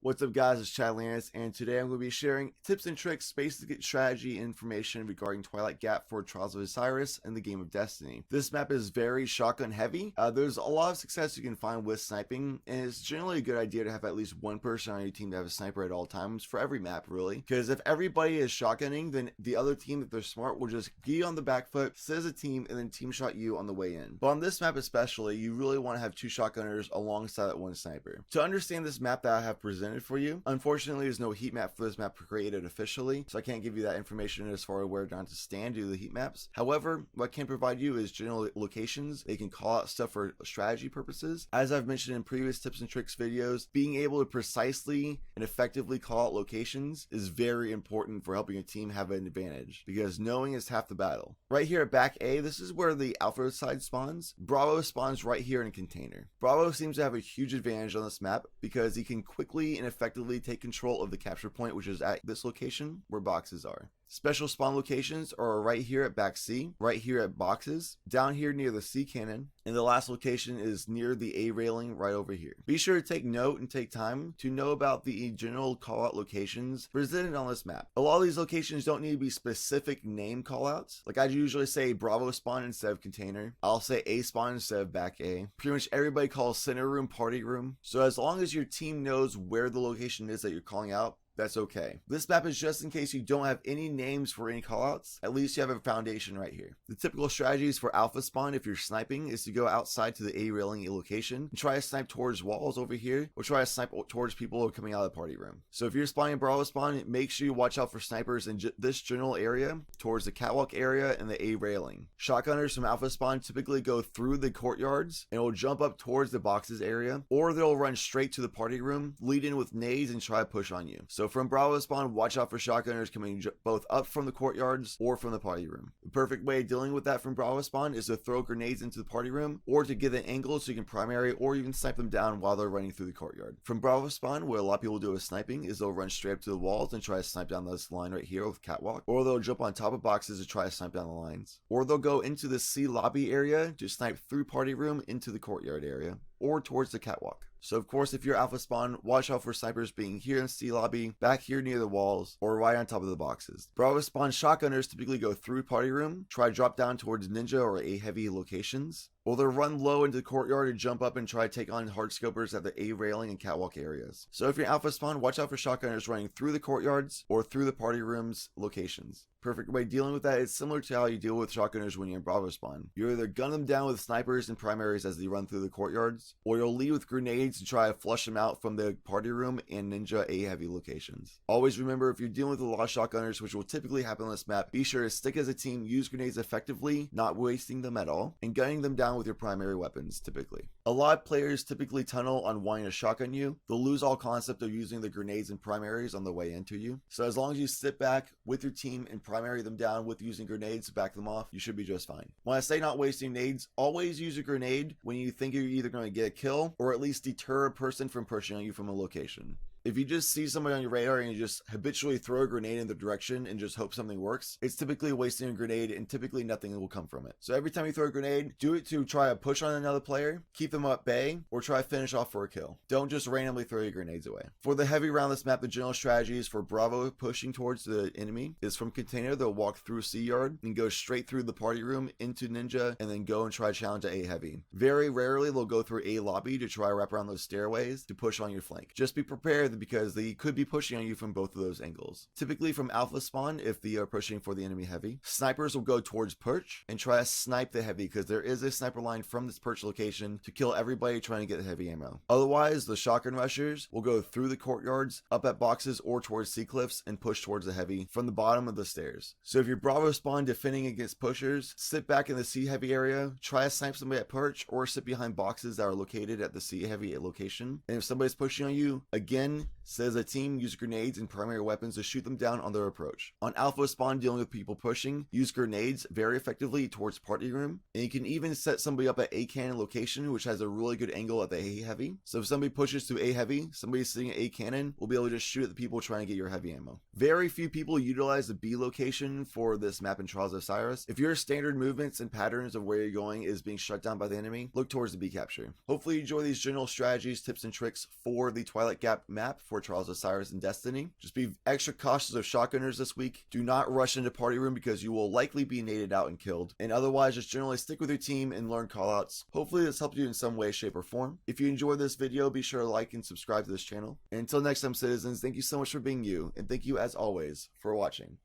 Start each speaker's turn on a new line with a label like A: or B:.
A: What's up guys, it's Chadlantis, and today I'm going to be sharing tips and tricks, basic strategy information regarding Twilight Gap for Trials of Osiris and the game of Destiny. This map is very shotgun heavy. There's a lot of success you can find with sniping, and it's generally a good idea to have at least one person on your team to have a sniper at all times for every map really, because if everybody is shotgunning, then the other team, if they're smart, will just get on the back foot, sit as a team, and then team shot you on the way in. But on this map especially, you really want to have two shotgunners alongside that one sniper. To understand this map that I have presented for you, unfortunately there's no heat map for this map created officially, so I can't give you that information as far as where down to stand due to the heat maps. However, what I can provide you is general locations. They can call out stuff for strategy purposes. As I've mentioned in previous tips and tricks videos, being able to precisely and effectively call out locations is very important for helping a team have an advantage, because knowing is half the battle. Right here at back A, this is where the Alpha side spawns. Bravo spawns right here in a container. Bravo seems to have a huge advantage on this map because he can quickly and effectively take control of the capture point, which is at this location where boxes are. Special spawn locations are right here at back C, right here at boxes, down here near the C cannon, and the last location is near the A railing right over here. Be sure to take note and take time to know about the general callout locations presented on this map. A lot of these locations don't need to be specific name callouts. Like I usually say Bravo spawn instead of container. I'll say A spawn instead of back A. Pretty much everybody calls center room party room. So as long as your team knows where the location is that you're calling out, that's okay. This map is just in case you don't have any names for any callouts. At least you have a foundation right here. The typical strategies for alpha spawn if you're sniping is to go outside to the A railing location and try to snipe towards walls over here, or try to snipe towards people who are coming out of the party room. So if you're spawning Bravo spawn, make sure you watch out for snipers in this general area towards the catwalk area and the A railing. Shotgunners from alpha spawn typically go through the courtyards and will jump up towards the boxes area, or they'll run straight to the party room, lead in with nades and try to push on you. So from Bravo spawn, watch out for shotgunners coming both up from the courtyards or from the party room. The perfect way of dealing with that from Bravo spawn is to throw grenades into the party room, or to get an angle so you can primary or even snipe them down while they're running through the courtyard. From Bravo spawn, what a lot of people do with sniping is they'll run straight up to the walls and try to snipe down this line right here with catwalk, or they'll jump on top of boxes to try to snipe down the lines, or they'll go into the C lobby area to snipe through party room into the courtyard area, or towards the catwalk. So of course, if you're alpha spawn, watch out for snipers being here in C lobby, back here near the walls, or right on top of the boxes. Bravo spawn shotgunners typically go through party room, try to drop down towards ninja or A heavy locations, or they'll run low into the courtyard and jump up and try to take on hardscopers at the A railing and catwalk areas. So if you're alpha spawn, watch out for shotgunners running through the courtyards or through the party rooms locations. Perfect way of dealing with that is similar to how you deal with shotgunners when you're in Bravo spawn. You either gun them down with snipers and primaries as they run through the courtyards, or you'll lead with grenades to try to flush them out from the party room and ninja A heavy locations. Always remember, if you're dealing with a lot of shotgunners, which will typically happen on this map, be sure to stick as a team, use grenades effectively, not wasting them at all, and gunning them down with your primary weapons typically. A lot of players typically tunnel on wanting to shotgun you. They'll lose all concept of using the grenades and primaries on the way into you. So as long as you sit back with your team and primary them down with using grenades to back them off, you should be just fine. When I say not wasting nades, always use a grenade when you think you're either going to get a kill or at least deter a person from pushing on you from a location. If you just see somebody on your radar and you just habitually throw a grenade in their direction and just hope something works, it's typically wasting a grenade and typically nothing will come from it. So every time you throw a grenade, do it to try to push on another player, keep them at bay, or try to finish off for a kill. Don't just randomly throw your grenades away. For the heavy round this map, the general strategies for Bravo pushing towards the enemy is from container, they'll walk through C yard and go straight through the party room into ninja and then go and try to challenge A heavy. Very rarely they'll go through A lobby to try to wrap around those stairways to push on your flank. Just be prepared because they could be pushing on you from both of those angles. Typically from alpha spawn, if they are pushing for the enemy heavy, snipers will go towards perch and try to snipe the heavy, because there is a sniper line from this perch location to kill everybody trying to get the heavy ammo. Otherwise, the shotgun rushers will go through the courtyards, up at boxes or towards C cliffs and push towards the heavy from the bottom of the stairs. So if you're Bravo spawn defending against pushers, sit back in the C heavy area, try to snipe somebody at perch, or sit behind boxes that are located at the C heavy location. And if somebody's pushing on you, again, says a team, use grenades and primary weapons to shoot them down on their approach. On alpha spawn, dealing with people pushing, use grenades very effectively towards party room, and you can even set somebody up at A cannon location, which has a really good angle at the A heavy. So if somebody pushes to A heavy, somebody sitting at A cannon will be able to just shoot at the people trying to get your heavy ammo. Very few people utilize the B location for this map in Trials of Osiris. If your standard movements and patterns of where you're going is being shut down by the enemy, look towards the B capture. Hopefully you enjoy these general strategies, tips, and tricks for the Twilight Gap map for for Trials of Osiris and Destiny. Just be extra cautious of shotgunners this week. Do not rush into party room because you will likely be naded out and killed. And otherwise, just generally stick with your team and learn callouts. Hopefully this helped you in some way, shape, or form. If you enjoyed this video, be sure to like and subscribe to this channel. And until next time, citizens, thank you so much for being you, and thank you as always for watching.